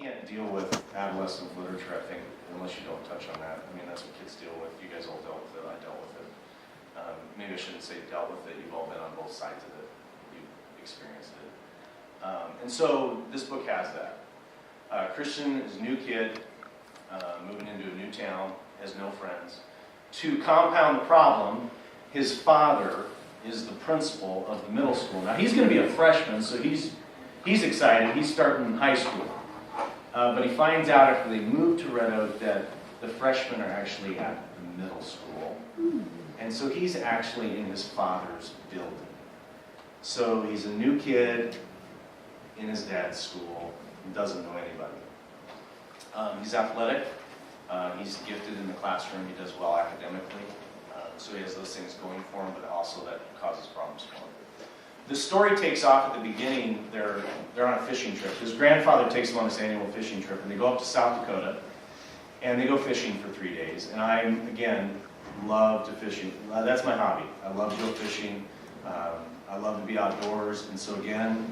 can't deal with adolescent literature, I think, unless you don't touch on that. I mean, that's what kids deal with. You guys all dealt with it. I dealt with it. Maybe I shouldn't say dealt with it. You've all been on both sides of it. You've experienced it. And so this book has that. Christian is a new kid, moving into a new town, has no friends. To compound the problem, his father is the principal of the middle school. Now, he's going to be a freshman, so he's excited. He's starting high school. But he finds out after they move to Red Oak that the freshmen are actually at the middle school. And so he's actually in his father's building. So he's a new kid in his dad's school and doesn't know anybody. He's athletic. He's gifted in the classroom. He does well academically. So he has those things going for him, but also that causes problems for him. The story takes off at the beginning. They're on a fishing trip. His grandfather takes him on this annual fishing trip, and they go up to South Dakota, and they go fishing for 3 days. And I, again, love to fishing. That's my hobby. I love to go fishing. I love to be outdoors. And so again,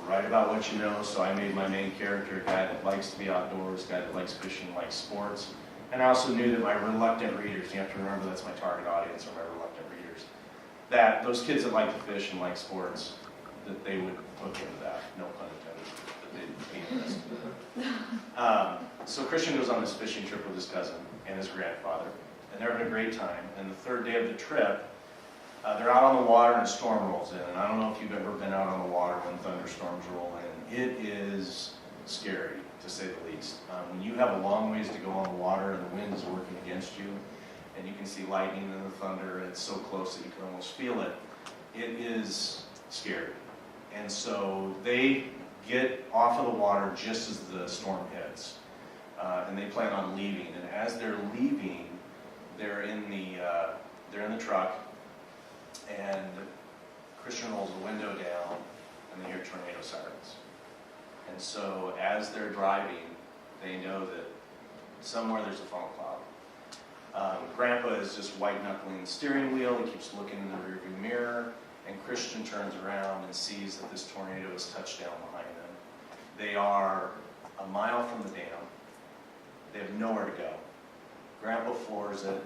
write about what you know. So I made my main character a guy that likes to be outdoors, a guy that likes fishing, likes sports. And I also knew that my reluctant readers, you have to remember that's my target audience, are my reluctant readers, that those kids that like to fish and like sports, that they would hook into that, no pun intended, that they'd be interested in that. So Christian goes on this fishing trip with his cousin and his grandfather, and they're having a great time. And the third day of the trip, they're out on the water and a storm rolls in. And I don't know if you've ever been out on the water when thunderstorms roll in. It is scary, to say the least. When you have a long ways to go on the water and the wind is working against you, and you can see lightning and the thunder, and it's so close that you can almost feel it, it is scary. And so they get off of the water just as the storm hits, and they plan on leaving. And as they're leaving, they're in the truck, and Christian rolls the window down, and they hear tornado sirens. And so as they're driving, they know that somewhere there's a phone cloud. Grandpa is just white-knuckling the steering wheel. He keeps looking in the rearview mirror, and Christian turns around and sees that this tornado has touched down behind them. They are a mile from the dam. They have nowhere to go. Grandpa floors it,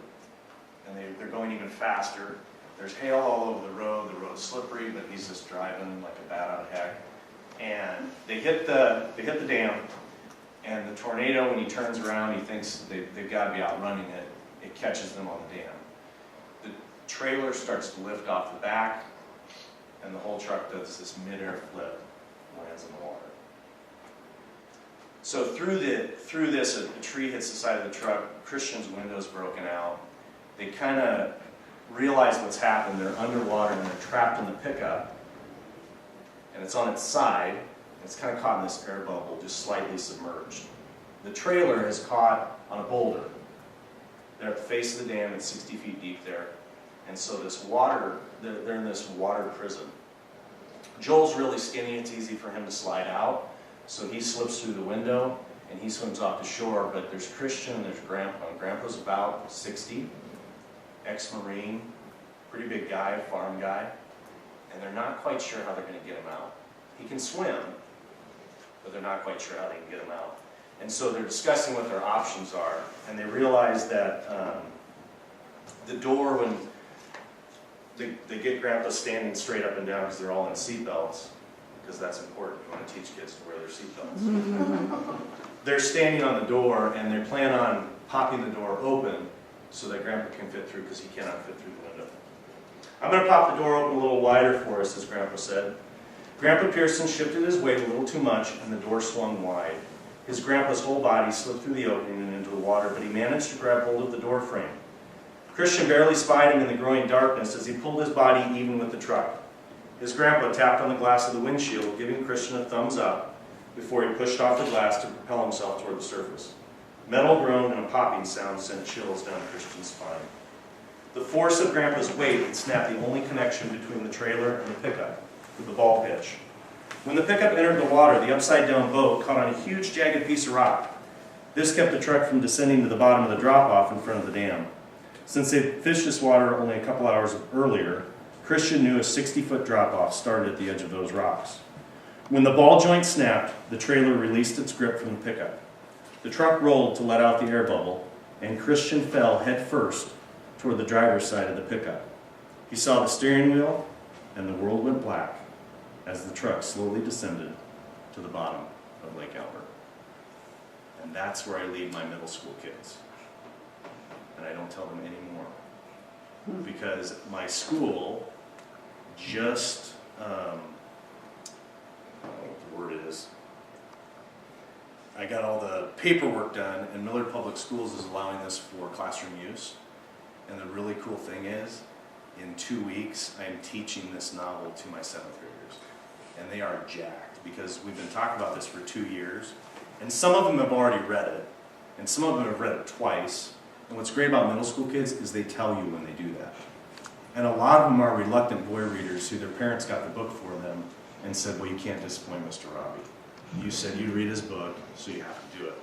and they're going even faster. There's hail all over the road. The road's slippery, but he's just driving like a bat out of heck. And they hit the dam, and the tornado, when he turns around, he thinks they've got to be outrunning it. It catches them on the dam. The trailer starts to lift off the back, and the whole truck does this mid-air flip and lands in the water. So through this, a tree hits the side of the truck. Christian's window's broken out. They kind of realize what's happened. They're underwater, and they're trapped in the pickup. And it's on its side, and it's kind of caught in this air bubble, just slightly submerged. The trailer is caught on a boulder. They're at the face of the dam, it's 60 feet deep there. And so this water, they're in this water prison. Joel's really skinny, it's easy for him to slide out. So he slips through the window, and he swims off the shore. But there's Christian, and there's Grandpa. And Grandpa's about 60, ex-Marine, pretty big guy, farm guy. And they're not quite sure how they're going to get him out. He can swim, but they're not quite sure how they can get him out. And so they're discussing what their options are, and they realize that the door, when they get Grandpa standing straight up and down because they're all in seatbelts, because that's important. You want to teach kids to wear their seatbelts. They're standing on the door, and they plan on popping the door open so that Grandpa can fit through, because he cannot fit through the window. I'm going to pop the door open a little wider for us, as Grandpa said. Grandpa Pearson shifted his weight a little too much, and the door swung wide. His grandpa's whole body slipped through the opening and into the water, but he managed to grab hold of the door frame. Christian barely spied him in the growing darkness as he pulled his body even with the truck. His grandpa tapped on the glass of the windshield, giving Christian a thumbs up before he pushed off the glass to propel himself toward the surface. Metal groaned and a popping sound sent chills down Christian's spine. The force of Grandpa's weight had snapped the only connection between the trailer and the pickup, with the ball pitch. When the pickup entered the water, the upside-down boat caught on a huge, jagged piece of rock. This kept the truck from descending to the bottom of the drop-off in front of the dam. Since they fished this water only a couple hours earlier, Christian knew a 60-foot drop-off started at the edge of those rocks. When the ball joint snapped, the trailer released its grip from the pickup. The truck rolled to let out the air bubble, and Christian fell head first toward the driver's side of the pickup. He saw the steering wheel, and the world went black as the truck slowly descended to the bottom of Lake Albert. And that's where I leave my middle school kids. And I don't tell them anymore. Because my school just, I don't know what the word is, I got all the paperwork done, and Millard Public Schools is allowing this for classroom use. And the really cool thing is, in 2 weeks, I am teaching this novel to my 7th graders. And they are jacked, because we've been talking about this for 2 years. And some of them have already read it, and some of them have read it twice. And what's great about middle school kids is they tell you when they do that. And a lot of them are reluctant boy readers who their parents got the book for them and said, well, you can't disappoint Mr. Raabe. You said you'd read his book, so you have to do it.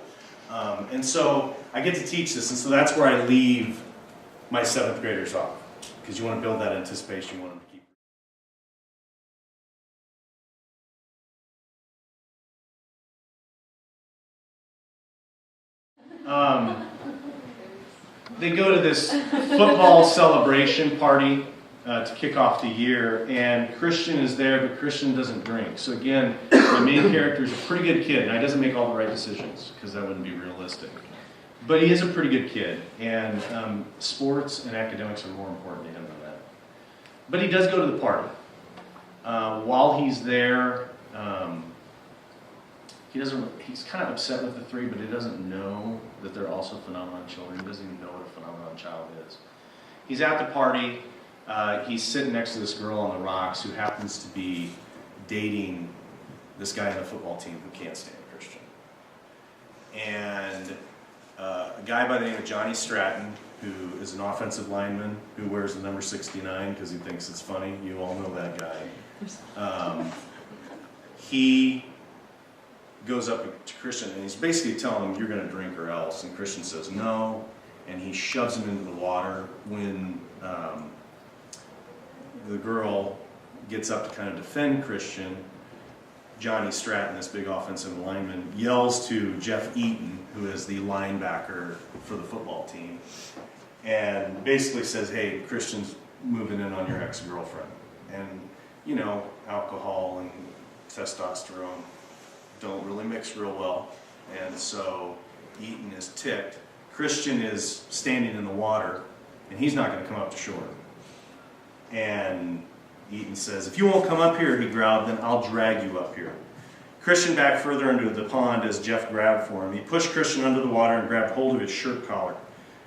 And so I get to teach this, and so that's where I leave my 7th graders off. Because you want to build that anticipation, you want them to keep. They go to this football celebration party to kick off the year, and Christian is there, but Christian doesn't drink. So again, my main character is a pretty good kid. Now, he doesn't make all the right decisions, because that wouldn't be realistic. But he is a pretty good kid, and sports and academics are more important to him than that. But he does go to the party. While he's there, he's kind of upset with the 3, but he doesn't know that they're also phenomenon children. He doesn't even know what a phenomenon child is. He's at the party. He's sitting next to this girl on the rocks who happens to be dating this guy on the football team who can't stand Christian. And a guy by the name of Johnny Stratton, who is an offensive lineman who wears the number 69 because he thinks it's funny. You all know that guy. He goes up to Christian and he's basically telling him, you're going to drink or else. And Christian says no, and he shoves him into the water. When the girl gets up to kind of defend Christian, Johnny Stratton, this big offensive lineman, yells to Jeff Eaton, who is the linebacker for the football team, and basically says, hey, Christian's moving in on your ex-girlfriend. And, you know, alcohol and testosterone don't really mix real well, and so Eaton is ticked. Christian is standing in the water, and he's not going to come up to shore. And Eaton says, if you won't come up here, he growled, then I'll drag you up here. Christian backed further into the pond as Jeff grabbed for him. He pushed Christian under the water and grabbed hold of his shirt collar.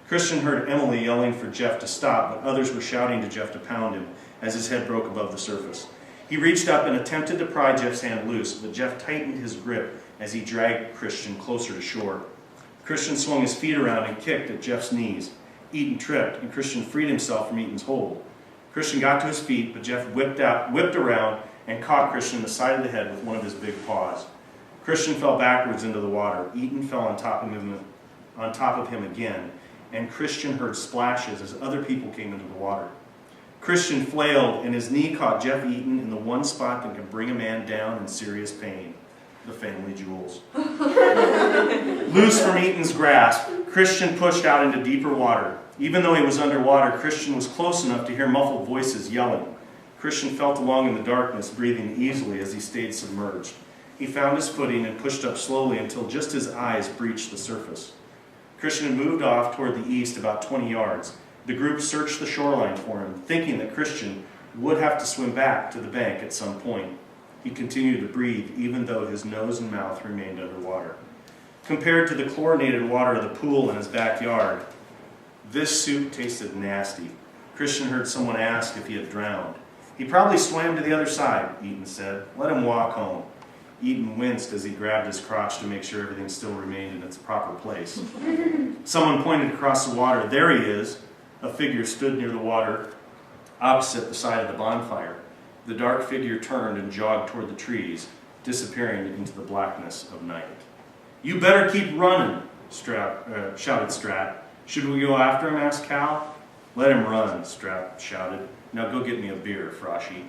Christian heard Emily yelling for Jeff to stop, but others were shouting to Jeff to pound him as his head broke above the surface. He reached up and attempted to pry Jeff's hand loose, but Jeff tightened his grip as he dragged Christian closer to shore. Christian swung his feet around and kicked at Jeff's knees. Eaton tripped, and Christian freed himself from Eaton's hold. Christian got to his feet, but Jeff whipped around and caught Christian in the side of the head with one of his big paws. Christian fell backwards into the water. Eaton fell on top of him again, and Christian heard splashes as other people came into the water. Christian flailed, and his knee caught Jeff Eaton in the one spot that can bring a man down in serious pain, the family jewels. Loose from Eaton's grasp, Christian pushed out into deeper water. Even though he was underwater, Christian was close enough to hear muffled voices yelling. Christian felt along in the darkness, breathing easily as he stayed submerged. He found his footing and pushed up slowly until just his eyes breached the surface. Christian had moved off toward the east about 20 yards. The group searched the shoreline for him, thinking that Christian would have to swim back to the bank at some point. He continued to breathe, even though his nose and mouth remained underwater. Compared to the chlorinated water of the pool in his backyard, this soup tasted nasty. Christian heard someone ask if he had drowned. He probably swam to the other side, Eaton said. Let him walk home. Eaton winced as he grabbed his crotch to make sure everything still remained in its proper place. Someone pointed across the water. There he is. A figure stood near the water, opposite the side of the bonfire. The dark figure turned and jogged toward the trees, disappearing into the blackness of night. You better keep running, shouted Strat. Should we go after him, asked Cal. Let him run, Strat shouted. Now go get me a beer, Froshy.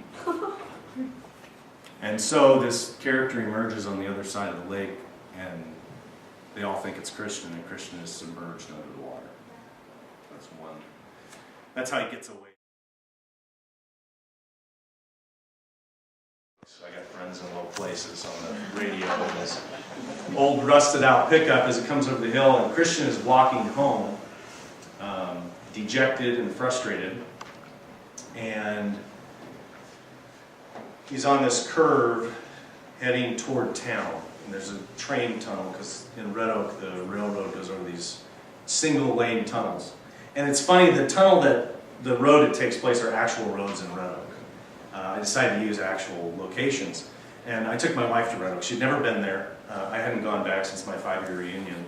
And so this character emerges on the other side of the lake, and they all think it's Christian, and Christian is submerged under the water. That's one. That's how he gets away. So I got friends in low places on the radio in this old rusted out pickup as it comes over the hill, and Christian is walking home, dejected and frustrated, and he's on this curve heading toward town. And there's a train tunnel, because in Red Oak the railroad goes over these single lane tunnels. And it's funny, the road it takes place are actual roads in Red Oak. I decided to use actual locations. And I took my wife to Red Oak. She'd never been there. I hadn't gone back since my 5-year reunion.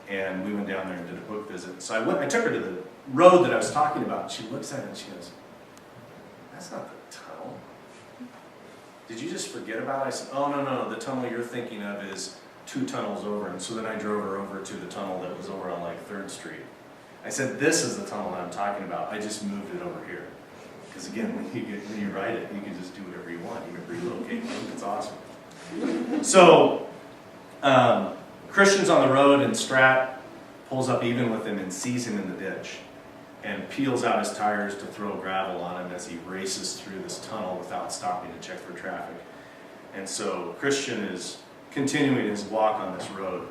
And we went down there and did a book visit. So I took her to the road that I was talking about. She looks at it and she goes, "That's not the tunnel. Did you just forget about it?" I said, "Oh, no, the tunnel you're thinking of is 2 tunnels over." And so then I drove her over to the tunnel that was over on like 3rd Street. I said, "This is the tunnel that I'm talking about. I just moved it over here." Because again, when you write it, you can just do whatever you want. You can relocate things. It's awesome. So Christian's on the road, and Strat pulls up even with him and sees him in the ditch and peels out his tires to throw gravel on him as he races through this tunnel without stopping to check for traffic. And so Christian is continuing his walk on this road.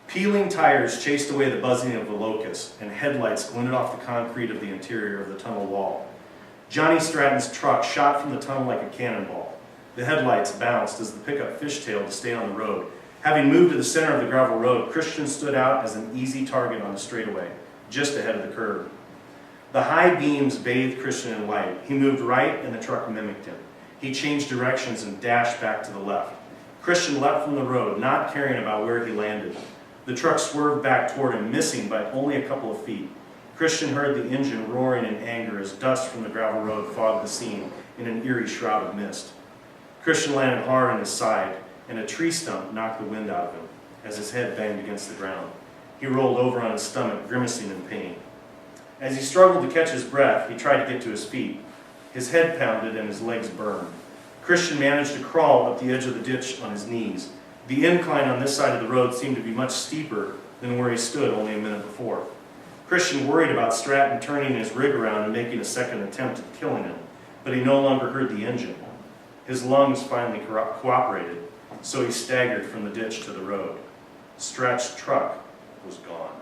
Peeling tires chased away the buzzing of the locusts, and headlights glinted off the concrete of the interior of the tunnel wall. Johnny Stratton's truck shot from the tunnel like a cannonball. The headlights bounced as the pickup fishtailed to stay on the road. Having moved to the center of the gravel road, Christian stood out as an easy target on the straightaway, just ahead of the curb. The high beams bathed Christian in light. He moved right, and the truck mimicked him. He changed directions and dashed back to the left. Christian leapt from the road, not caring about where he landed. The truck swerved back toward him, missing by only a couple of feet. Christian heard the engine roaring in anger as dust from the gravel road fogged the scene in an eerie shroud of mist. Christian landed hard on his side, and a tree stump knocked the wind out of him as his head banged against the ground. He rolled over on his stomach, grimacing in pain. As he struggled to catch his breath, he tried to get to his feet. His head pounded and his legs burned. Christian managed to crawl up the edge of the ditch on his knees. The incline on this side of the road seemed to be much steeper than where he stood only a minute before. Christian worried about Stratton turning his rig around and making a second attempt at killing him, but he no longer heard the engine. His lungs finally cooperated, so he staggered from the ditch to the road. Stratton's truck was gone.